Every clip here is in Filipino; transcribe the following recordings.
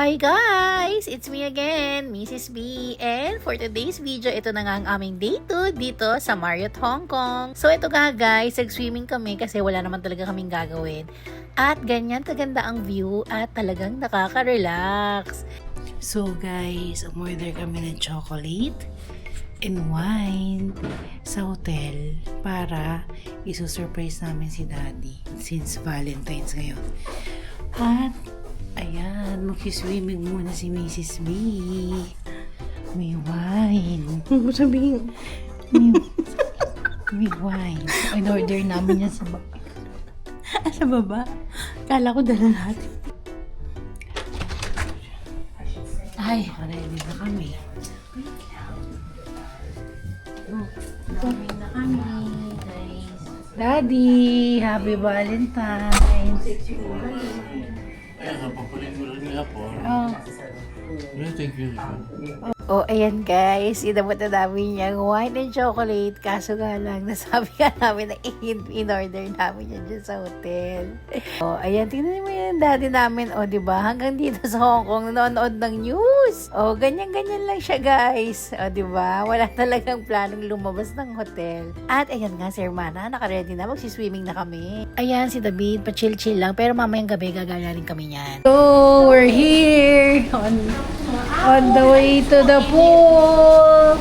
Hi guys! It's me again, Mrs. B. And for today's video, ito na nga ang aming day 2 dito sa Marriott, Hong Kong. So ito nga guys, nag-swimming kami kasi wala naman talaga kaming gagawin. At ganyan kaganda ang view at talagang nakaka-relax. So guys, umorder kami ng chocolate and wine sa hotel para isusurprise namin si Daddy since Valentine's ngayon. At ayan, mag-swimming muna si Mrs. B. May wine. Sabihin, may wine. In-order namin yan sa baba. Sa baba? Kala ko dala natin. Ay, ready na kami. Ready na kami, guys. Daddy, happy Valentine's. Ayan, napapalit mo rin nila po. Oh. Thank you. Oh, ayan guys, inabot na namin yung wine and chocolate. Kaso nga lang, nasabi nga namin na in-order namin yan dyan sa hotel. Oh, ayan, tingnan mo yan, daddy namin. Oh, diba? Hanggang dito sa Hong Kong, nanonood ng news. Oh, ganyan-ganyan lang siya guys. Oh, diba? Wala talagang planong lumabas ng hotel. At ayan nga, si Hermana, naka-ready na. Magsiswimming na kami. Ayan, si David, pa-chill-chill lang. Pero mamayang gabi, gagala rin kami niyan. So, we're here on the way to the pool.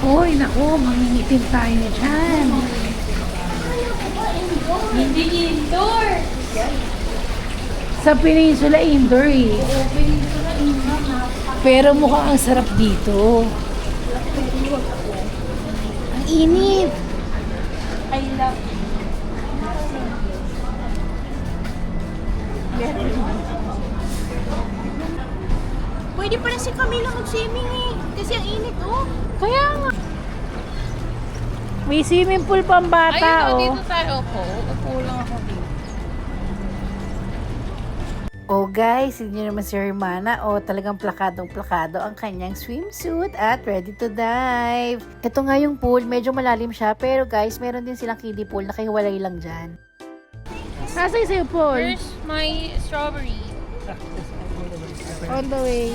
Uy, naku, mangingitim tayo dyan. Hindi indoor. Sa Peninsula, indoor eh. Pero mukhang ang sarap dito. Ang init. I love Pwede pala si Camila mag-swimming eh. Kasi ang init oh. Kaya nga. May swimming pool pang bata Ayun, dito tayo. Upo lang ako dito. Oh guys, hindi naman si Hermana. Oh, talagang plakadong-plakado ang kanyang swimsuit at ready to dive. Ito nga yung pool, medyo malalim siya. Pero guys, meron din silang kiddie pool na kahiwalay lang dyan. Nasa yung pool? Where's my strawberry? On the way.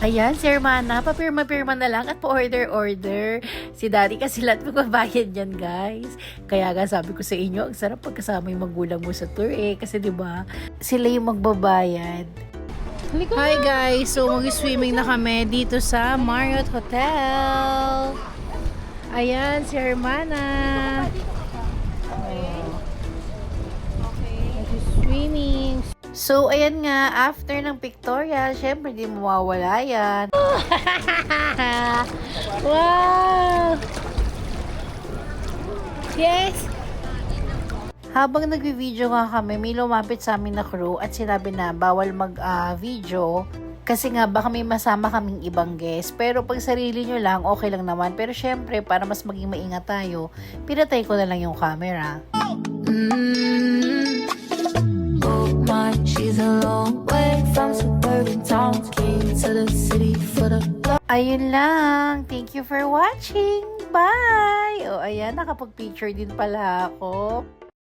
Ayan, si Hermana, papirma-pirma na lang at pa-order-order. Si Daddy kasi lahat magbabayad yan, guys. Kaya nga sabi ko sa inyo, ang sarap pagkasama yung magulang mo sa tour eh. Kasi diba, sila yung magbabayad. Hi guys, so mag-swimming na kami dito sa Marriott Hotel. Ayan, si Hermana. Swimming. So, ayan nga, after ng pictorial, syempre di mawawala yan. Wow! Yes! Habang nag-video nga kami, may lumapit sa amin na crew at sinabi na bawal mag-video kasi nga baka may masama kaming ibang guest. Pero pag sarili nyo lang, okay lang naman. Pero syempre, para mas maging maingat tayo, pinatay ko na lang yung camera. She's a long way from suburban towns, came to the city for the Ayun lang. Thank you for watching. Bye! O, ayan, nakapag-picture din pala ako.